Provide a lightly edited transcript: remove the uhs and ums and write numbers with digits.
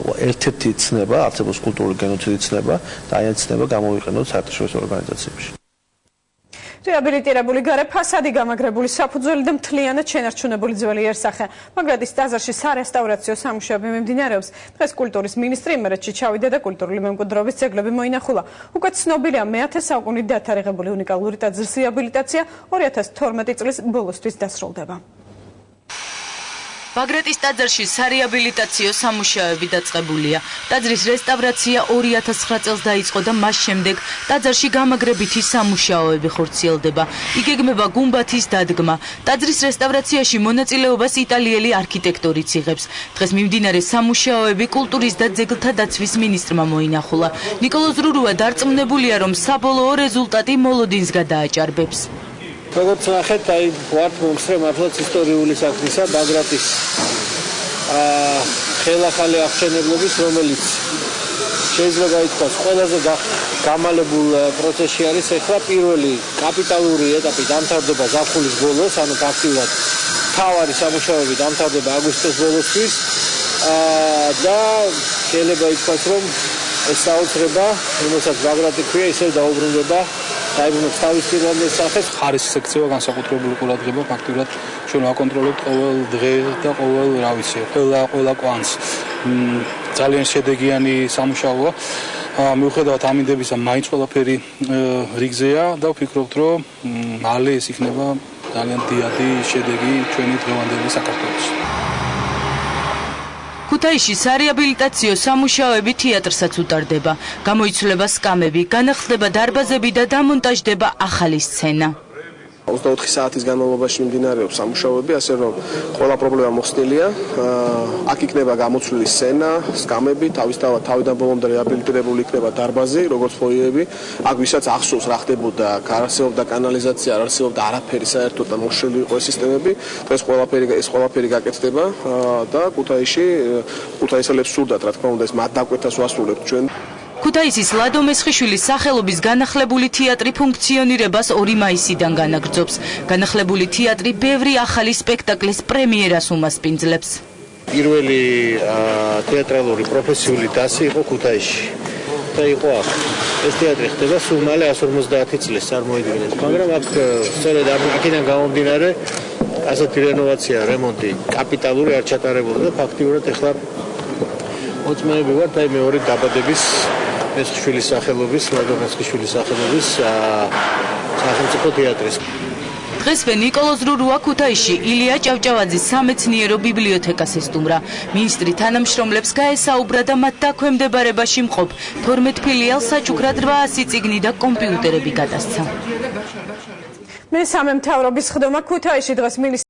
იყო ერთ-ერთი ცნება, არსებობს კულტურული გენოციდის ცნება და აი ეს ცნება გამოვიყენოთ საერთაშორისო ორგანიზაციებში. რეაბილიტირებული გარე ფასადი გამაგრებული საფუძველი და მთლიანად შენარჩუნებული ძველი იერსახე. მაგრადის ტაძარში სარესტავრაციო სამუშაოები მიმდინარეობს. დღეს კულტურის მინისტრი იმერეთში ჩავიდა და კულტურული მემკვიდრეობის ძეგლები მოინახულა. უკვე ცნობილია მე-10 საუკუნით დათარიღებული უნიკალური ტაძრის რეაბილიტაცია 2012 წლის ბოლოსთვის დასრულდება. მაგრატის ტაძარში სარეაბილიტაციო სამუშაოები დაწყებულია. ტაძრის რესტავრაცია 2009 წელს დაიწყო და მას შემდეგ ტაძარში გამაგრებითი სამუშაოები ხორციელდება. იგეგმება გუმბათის დადგმა. ტაძრის რესტავრაციაში მონაწილეობას იტალიელი არქიტექტორიც იღებს. დღეს მიმდინარე სამუშაოები კულტურის და ძეგლთა დაცვის მინისტრმა მოინახულა. ნიკოლოზ რურუა დარწმუნებულია, რომ საბოლოო რეზულტატი მოლოდინს გადააჭარბებს. როგორც ნახეთ, აი ვართ მომსწრე მართლაც ისტორიული საქმისა, მაგრატის ხელახალი აღჩენებლობის, რომელიც შეიძლება ითქვას ყველაზე გამალებულ პროცესში არის. ეხლა პირველი კაპიტალური ეტაპი დამთავრდება ზაფხულის ბოლოს, ანუ ფაქტიურად მთავარი სამუშაოები დამთავრდება აგვისტოს ბოლოსთვის და შეიძლება ითქვას, რომ ეს საოცრება, რომელსაც მაგრატი ქვია, ისევ დაუბრუნდება. დაიბრუნებს თავის პირვანდელ სახეს. ხარის სექცია განსაკუთრებული ყურადღება ფაქტიურად ჩვენ ვაკონტროლებთ ყოველ დღე და ყოველ ყველა კვანძს. ძალიან შედეგიანი სამუშაოა. მიუხედავად ამინდებისა, მაინც ყველაფერი რიგზეა და ვფიქრობთ, რომ მალე ეს იქნება ძალიან დიდი შედეგი ჩვენი დღევანდელი საქართველოს. ქუთაისში სარეაბილიტაციო სამუშაოები თეატრსაც უტარდება. გამოიცვლება სკამები, განახლდება დარბაზები და დამონტაჟდება ახალი სცენა. 24 საათის განმავლობაში მიმდინარეობს სამუშაოები, ასე რომ ყველა პრობლემა მოხსნილია. აქ იქნება გამოცვლილი სცენა, სკამები, თავიდან ბოლომდე რეაბილიტირებული იქნება დარბაზი, როგორც ფოიეები. აქ ვისაც ახსოვს რა ხდებოდა, არსებობდა კანალიზაცია, არ არსებობდა არაფერი საერთოდ და მოშლილი იყო ეს სისტემები. დღეს ეს ყველაფერი გაკეთდება და ქუთაისელებს სურდათ, რა თქმა უნდა, ეს მათ დაკვეთას ვასრულებთ ჩვენ. ქუთაისის ლადო მესხიშვილის სახელობის განახლებული თეატრი ფუნქციონირებას 2 მაისიდან განაგრძობს. განახლებული თეატრი ბევრი ახალი სპექტაკლის პრემიერას უმასპინძლებს. პირველი თეატრალური პროფესიული დასი იყო ქუთაისში და იყო აქ. ეს თეატრი ხდება სულ მალე 150 წლის წარმოიდგინეს, მაგრამ აქ სწორედ აქედან გამომდინარე ასეთი რენოვაცია, რემონტი კაპიტალური არ ჩატარებულა და ფაქტიურად ეხლა მოწმეები ვართ აი მეორე დაბადების მესხიშვილის სახელობის, ლადო მესხიშვილის სახელობის სახელმწიფო თეატრის. დღესვე ნიკოლოზ რურუა ქუთაისში ილია ჭავჭავაძის სამეცნიერო ბიბლიოთეკას ესტუმრა. მინისტრი თანამშრომლებს გაესაუბრა და მათ დაქვემდებარებაში მყოფ 12 ფილიალს საჩუქრად 800 წიგნი და კომპიუტერები გადასცა. მესამე მთავრობის ხდომა ქუთაისში დღეს